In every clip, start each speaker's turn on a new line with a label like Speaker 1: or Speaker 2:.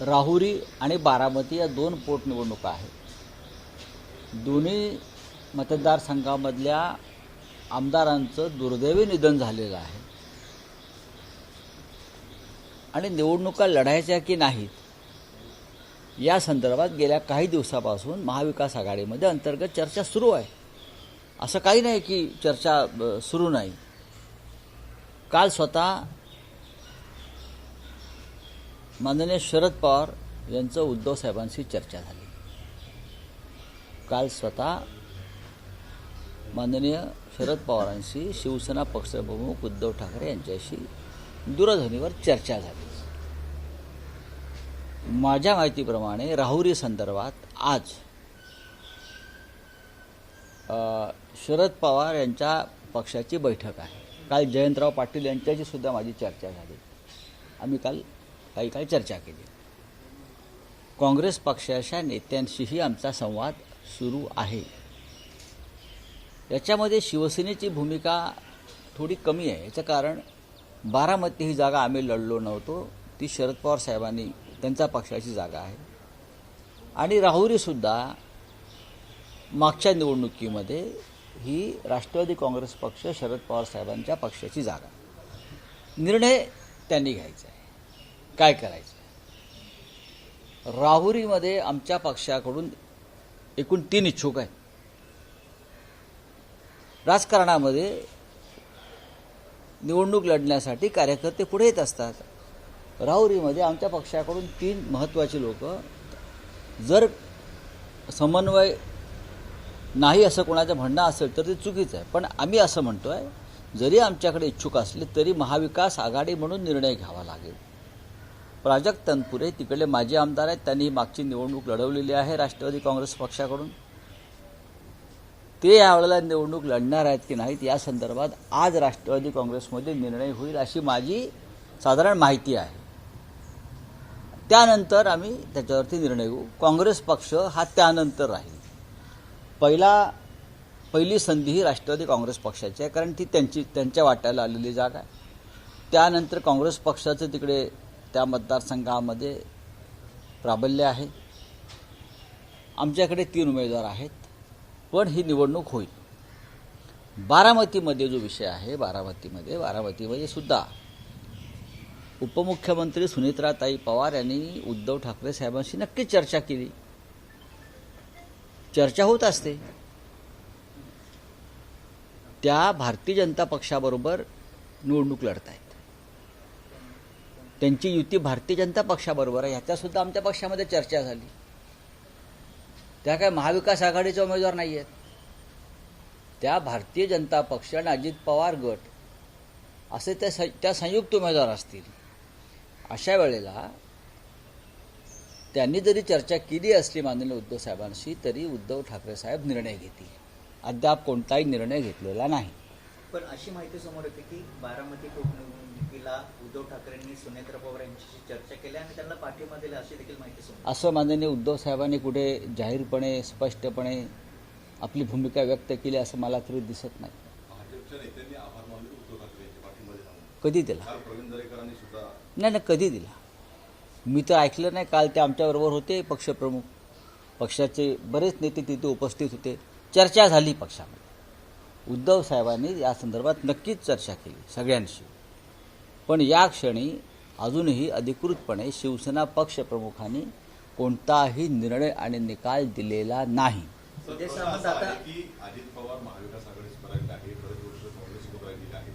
Speaker 1: राहुरी आणि बारामती या दोन पोटनिवडणुका आहेत। दोन्ही मतदारसंघामधल्या आमदारांचं दुर्दैवी निधन झालेलं आहे आणि निवडणुका लढायच्या की नाहीत या संदर्भात गेल्या काही दिवसापासून महाविकास आघाडीमध्ये अंतर्गत चर्चा सुरू आहे। असं काही नाही की चर्चा सुरू नाही। काल स्वतः माननीय शरद पवार यांचं उद्धव साहेबांशी चर्चा झाली। काल स्वतः माननीय शरद पवारांशी शिवसेना पक्षप्रमुख उद्धव ठाकरे यांच्याशी दूरध्वनीवर चर्चा झाली। माझ्या माहितीप्रमाणे राहुरी संदर्भात आज शरद पवार यांच्या पक्षाची बैठक आहे। काल जयंतराव पाटील यांच्याशी सुद्धा माझी चर्चा झाली। आम्ही काल काही चर्चा केली। काँग्रेस पक्षाच्या नेत्यांशीही आमचा संवाद सुरू आहे। याच्यामध्ये शिवसेनेची भूमिका थोडी कमी आहे। याचं कारण बारामती ही जागा आम्ही लढलो नव्हतो, ती शरद पवार साहेबांनी त्यांच्या पक्षाची जागा आहे। आणि राहुरीसुद्धा मागच्या निवडणुकीमध्ये ही राष्ट्रवादी काँग्रेस पक्ष शरद पवार साहेबांच्या पक्षाची जागा। निर्णय त्यांनी घ्यायचा आहे, काय करायचं। राहुरीमध्ये आमच्या पक्षाकडून एकूण 3 इच्छुक आहेत। राजकारणामध्ये निवडणूक लढण्यासाठी कार्यकर्ते पुढे येत असतात। राहुरीमध्ये आमच्या पक्षाकडून 3 महत्त्वाची लोक, जर समन्वय नाही असं कोणाचं म्हणणं असेल तर ते चुकीचं आहे, पण आम्ही असं म्हणतोय जरी आमच्याकडे इच्छुक असले तरी महाविकास आघाडी म्हणून निर्णय घ्यावा लागेल। प्राजक्त तनपुरे तिकडले माजी आमदार आहेत, त्यांनी मागची निवडणूक लढवलेली आहे राष्ट्रवादी काँग्रेस पक्षाकडून। ते यावेळेला निवडणूक लढणार आहेत की नाहीत या संदर्भात आज राष्ट्रवादी काँग्रेसमध्ये निर्णय होईल अशी माझी साधारण माहिती आहे। त्यानंतर आम्ही त्याच्यावरती निर्णय घेऊ। काँग्रेस पक्ष हा त्यानंतर राहील। पहिली संधी ही राष्ट्रवादी काँग्रेस पक्षाची आहे, कारण ती त्यांच्या वाट्याला आलेली जागा आहे। त्यानंतर काँग्रेस पक्षाचं तिकडे त्या मतदारसंघामध्ये प्राबल्य आहे। आमच्याकडे 3 उमेदवार आहेत, पण ही निवडणूक होईल। बारामतीमध्ये जो विषय आहे, बारामतीमध्ये सुद्धा उपमुख्यमंत्री सुनेत्राताई पवार यांनी उद्धव ठाकरे साहेबांशी नक्कीच चर्चा केली। चर्चा होत असते। त्या भारतीय जनता पक्षाबरोबर निवडणूक लढत आहेत। त्यांची युती भारतीय जनता पक्षाबरोबर आहे, ह्याच्यासुद्धा आमच्या पक्षामध्ये चर्चा झाली। त्या काय महाविकास आघाडीचे उमेदवार नाही आहेत, त्या भारतीय जनता पक्ष आणि अजित पवार गट असे त्या संयुक्त उमेदवार असतील। अशा वेळेला त्यांनी जरी चर्चा केली असली माननीय उद्धव साहेबांशी तरी उद्धव ठाकरे साहेब निर्णय घेतील। अद्याप कोणताही निर्णय घेतलेला नाही।
Speaker 2: पण अशी माहिती समोर येते की बारामती पोटनिवडणुकीला उद्धव ठाकरेंनी सुनेत्रा पवार यांच्याशी चर्चा केली आणि त्यांना पाठिंबा दिला अशी देखील माहिती समोर।
Speaker 1: असं माननीय उद्धव साहेबांनी कुठे जाहीरपणे स्पष्टपणे आपली भूमिका व्यक्त केली असं मला तरी दिसत नाही। कधी दिला? नाही, कधी दिला? मी तर ऐकलं नाही। काल ते आमच्याबरोबर होते पक्षप्रमुख, पक्षाचे बरेच नेते तिथे उपस्थित होते। चर्चा झाली पक्षामध्ये। उद्धव साहेबांनी या संदर्भात नक्कीच चर्चा केली सगळ्यांशी, पण या क्षणी अजूनही अधिकृतपणे शिवसेना पक्षप्रमुखांनी कोणताही निर्णय आणि निकाल दिलेला नाही।
Speaker 3: अजित पवार महाविकास आघाडीत परत आहे, बरेच वर्ष काँग्रेससोबत राहिलेले आहेत।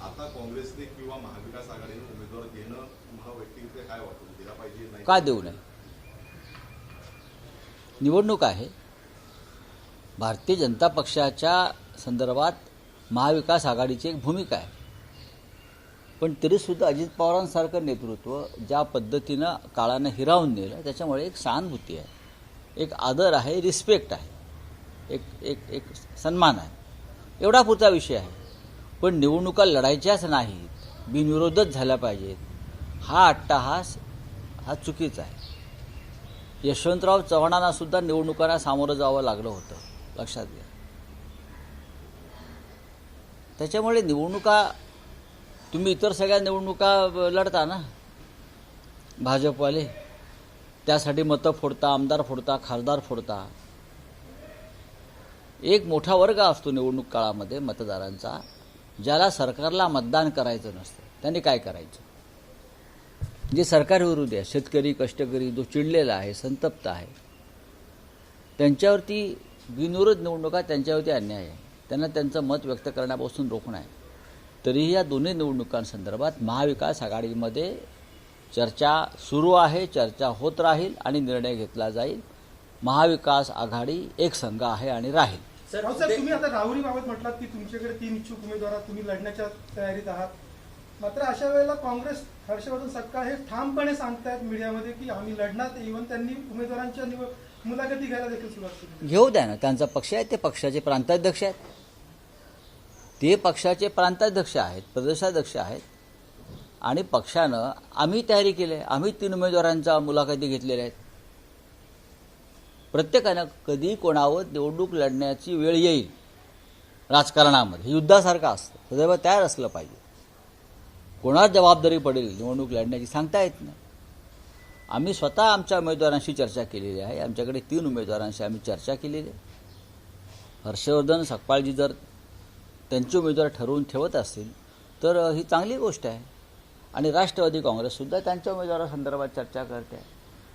Speaker 3: आता काँग्रेसने किंवा महाविकास आघाडीने उमेदवार देणं महावैयक्तिकरित्या काय वाटतं, दिला पाहिजे नाही?
Speaker 1: का देऊ नये? निवडणूक आहे। भारतीय जनता पक्षाच्या संदर्भात महाविकास आघाडीची एक भूमिका आहे, पण तरीसुद्धा अजित पवारांसारखं नेतृत्व ज्या पद्धतीनं काळानं हिरावून नेलं त्याच्यामुळे एक सहानुभूती आहे, एक आदर आहे, रिस्पेक्ट आहे, एक सन्मान आहे। एवढा पुरता विषय आहे। पण निवडणुका लढायच्याच नाहीत, बिनविरोधच झाल्या पाहिजेत हा अट्टहास हा चुकीचा आहे। यशवंतराव चव्हाणांना सुद्धा निवडणुकांना सामोरं जावं लागलं होतं, लक्षात घ्या। त्याच्यामुळे निवडणुका तुम्ही इतर सगळ्या निवडणुका लढता ना भाजपवाले, त्यासाठी मतं फोडता, आमदार फोडता, खासदार फोडता. एक मोठा वर्ग असतो निवडणूक काळामध्ये मतदारांचा, ज्याला सरकारला मतदान करायचं नसतं. त्यांनी काय करायचं? जे सरकारविरुद्ध आहे, शेतकरी, कष्टकरी, जो चिडलेला आहे, संतप्त आहे, त्यांच्यावरती बिनविरोध निवडणुका, त्यांच्यावरती अन्याय आहे. त्यांना त्यांचं मत व्यक्त करण्यापासून रोखणं आहे. तरीही या दोन्ही निवडणुकांसंदर्भात महाविकास आघाडीमध्ये चर्चा सुरू आहे, चर्चा होत राहील आणि निर्णय घेतला जाईल. महाविकास आघाडी एक संघ आहे आणि राहील.
Speaker 4: सर, तुम्ही आता राहुरीबाबत म्हटलात की तुमच्याकडे 3 इच्छुक उमेदवार आहात, तुम्ही लढण्याच्या तयारीत आहात. मात्र अशा वेळेला काँग्रेस, हर्षवर्धन सपकाळ हे ठामपणे सांगतायत मीडियामध्ये की आम्ही लढणार. इव्हन त्यांनी उमेदवारांच्या मुलाखती घ्यायला देखील सुरुवात केली.
Speaker 1: घेऊ द्या ना, त्यांचा पक्ष आहे, ते पक्षाचे प्रांताध्यक्ष आहेत, ते पक्षाचे प्रांताध्यक्ष आहेत, प्रदेशाध्यक्ष आहेत. आणि पक्षानं आम्ही तयारी केली आहे. आम्ही 3 उमेदवारांच्या मुलाखती घेतलेल्या आहेत. प्रत्येकानं कधी कोणावर निवडणूक लढण्याची वेळ येईल राजकारणामध्ये, युद्धासारखं असतं, सदैव तयार असलं पाहिजे. कोणावर जबाबदारी पडेल निवडणूक लढण्याची सांगता येत नाही. आम्ही स्वतः आमच्या उमेदवारांशी चर्चा केलेली आहे. आमच्याकडे 3 उमेदवारांशी आम्ही चर्चा केलेली आहे. हर्षवर्धन सपकाळजी जर त्यांचे उमेदवार ठरवून ठेवत असतील तर ही चांगली गोष्ट आहे. आणि राष्ट्रवादी काँग्रेससुद्धा त्यांच्या उमेदवारासंदर्भात चर्चा करते आहे.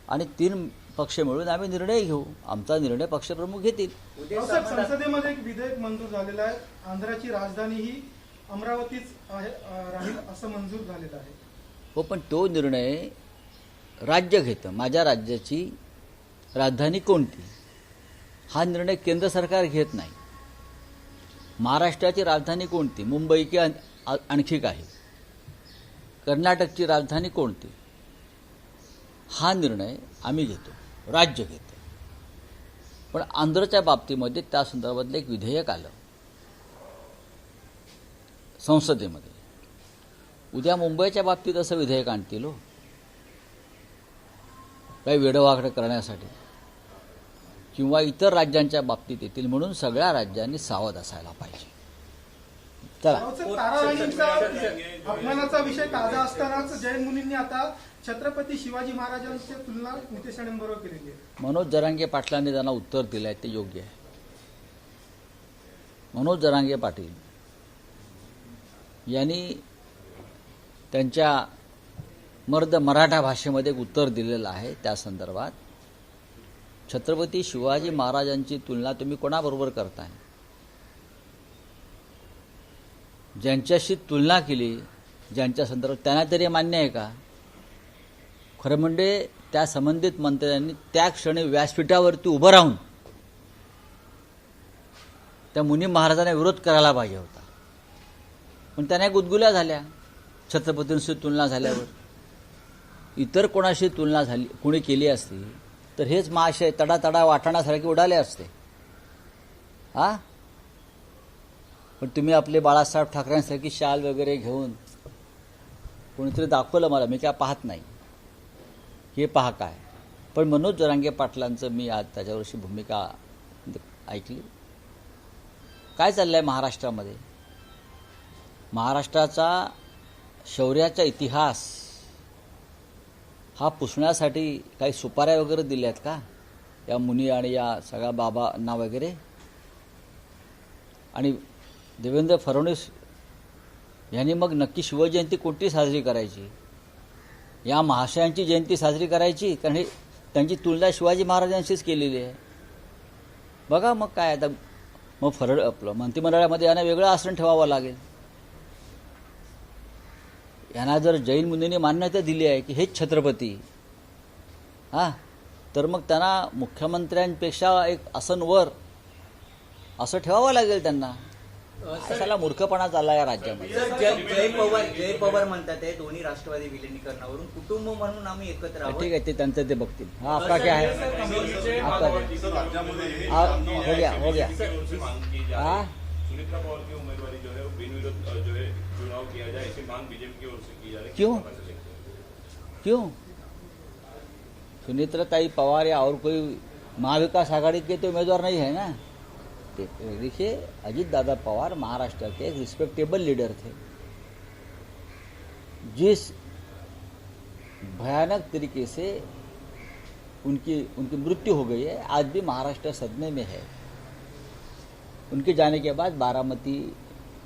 Speaker 1: आणि 3 पक्ष मिळून आम्ही निर्णय घेऊ. आमचा निर्णय पक्षप्रमुख घेतील.
Speaker 4: संसदेमध्ये एक विधेयक मंजूर झालेलं आहे. आंध्राची राजधानी ही अमरावतीच राहील असं मंजूर झालेलं आहे.
Speaker 1: हो, पण तो निर्णय राज्य घेतं. माझ्या राज्याची राजधानी कोणती हा निर्णय केंद्र सरकार घेत नाही. महाराष्ट्राची राजधानी कोणती, मुंबई की आणखी काही, कर्नाटकची राजधानी कोणती, हा निर्णय आम्ही घेतो, राज्य घेतं. पण आंध्रच्या बाबतीमध्ये त्या संदर्भातलं एक विधेयक आलं संसदेमध्ये. उद्या मुंबईच्या बाबतीत असं विधेयक आणतील हो, काही वेडवाकडं करण्यासाठी, किंवा इतर राज्यांच्या बाबतीत येतील. म्हणून सगळ्या राज्यांनी सावध असायला पाहिजे. चला,
Speaker 4: तारा राणींचा अपमानाचा विषय ताजा असतानाच जैन मुनींनी आता छत्रपती शिवाजी महाराजांची तुलना नितेश राणेंबरोबर केलेली आहे.
Speaker 1: मनोज जरांगे पाटलांनी त्यांना उत्तर दिलं आहे, ते योग्य आहे. मनोज जरांगे पाटील यांनी त्यांच्या मर्द मराठा भाषेमध्ये एक उत्तर दिलेलं आहे. त्या संदर्भात छत्रपती शिवाजी महाराजांची तुलना तुम्ही कोणाबरोबर करताय? ज्यांच्याशी तुलना केली, ज्यांच्या संदर्भात, त्यांना तरी मान्य आहे का? खरं म्हणजे त्या संबंधित मंत्र्यांनी त्या क्षणी व्यासपीठावरती उभं राहून त्या मुनी महाराजांना विरोध करायला पाहिजे होता. पण त्यांना गुदगुल्या झाल्या छत्रपतींशी तुलना झाल्यावर. इतर कोणाशी तुलना झाली, कोणी केली असती तर हेच महाशय तडातडा वाटाण्यासारखे उडाले असते. हा, पण तुम्ही आपले बाळासाहेब ठाकरेंसारखी शाल वगैरे घेऊन कोणीतरी दाखवलं मला, मी काय पाहत नाही, हे पहा काय. पण मनोज जरांगे पाटलांचं मी आज त्याच्यावरची भूमिका ऐकली. काय चाललंय महाराष्ट्रामध्ये? महाराष्ट्राचा शौर्याचा इतिहास हा पुसण्यासाठी काही सुपाऱ्या वगैरे दिल्या आहेत का या मुनी आणि या सगळ्या बाबांना वगैरे? आणि देवेंद्र फडणवीस यांनी मग नक्की शिवजयंती कोणती साजरी करायची? या महाशयांची जयंती साजरी करायची? कारण हे त्यांची तुलना शिवाजी महाराजांशीच केलेली आहे. बघा मग काय आता, मग आपलं मंत्रिमंडळामध्ये यांना वेगळं आसन ठेवावं लागेल. यांना जर जैन मुनींनी मान्यता दिली आहे की हेच छत्रपती, हां, तर मग त्यांना मुख्यमंत्र्यांपेक्षा एक आसन वर असं ठेवावं लागेल त्यांना. अशाला मूर्खपणा चालला या राज्यामध्ये.
Speaker 2: जय पवार म्हणतात आहे दोन्ही राष्ट्रवादी विलिनीकरणावरून कुटुंब म्हणून आम्ही एकत्र आहोत.
Speaker 1: ठीक आहे, ते त्यांचं ते बघतील. हा आपका क्या है? आपका हो गया हो गया. हाँ,
Speaker 5: सुनीता पवार की उम्मीदवारी जो है वो बिनविरोध जो है चुनाव किया जाए, ऐसी मांग बीजेपी की ओर से की जा रही है.
Speaker 1: क्यों? सुनीताताई पवार या और कोई महाविकास आघाड़ी के तो उम्मीदवार नहीं है ना. देखिए, अजीत दादा पवार महाराष्ट्र के एक रिस्पेक्टेबल लीडर थे. जिस भयानक तरीके से उनकी मृत्यु हो गई है, आज भी महाराष्ट्र सदमे में है। उनके जाने के बाद बारामती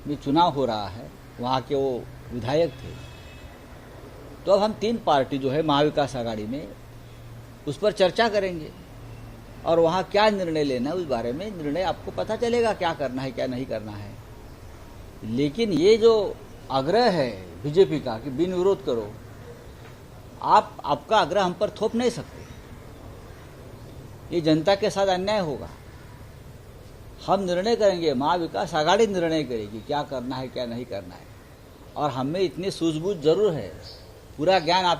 Speaker 1: में चुनाव हो रहा है, वहाँ के वो विधायक थे। तो अब हम 3 पार्टी जो है महाविकास आघाड़ी में उस पर चर्चा करेंगे और वहाँ क्या निर्णय लेना है उस बारे में निर्णय आपको पता चलेगा, क्या करना है क्या नहीं करना है। लेकिन ये जो आग्रह है बीजेपी का कि बिन विरोध करो, आपका आग्रह हम पर थोप नहीं सकते, ये जनता के साथ अन्याय होगा। हम निर्णय करेंगे, महाविकास आघाड़ी निर्णय करेगी क्या करना है क्या नहीं करना है। और हमें इतनी सूझबूझ जरूर है, पूरा ज्ञान आप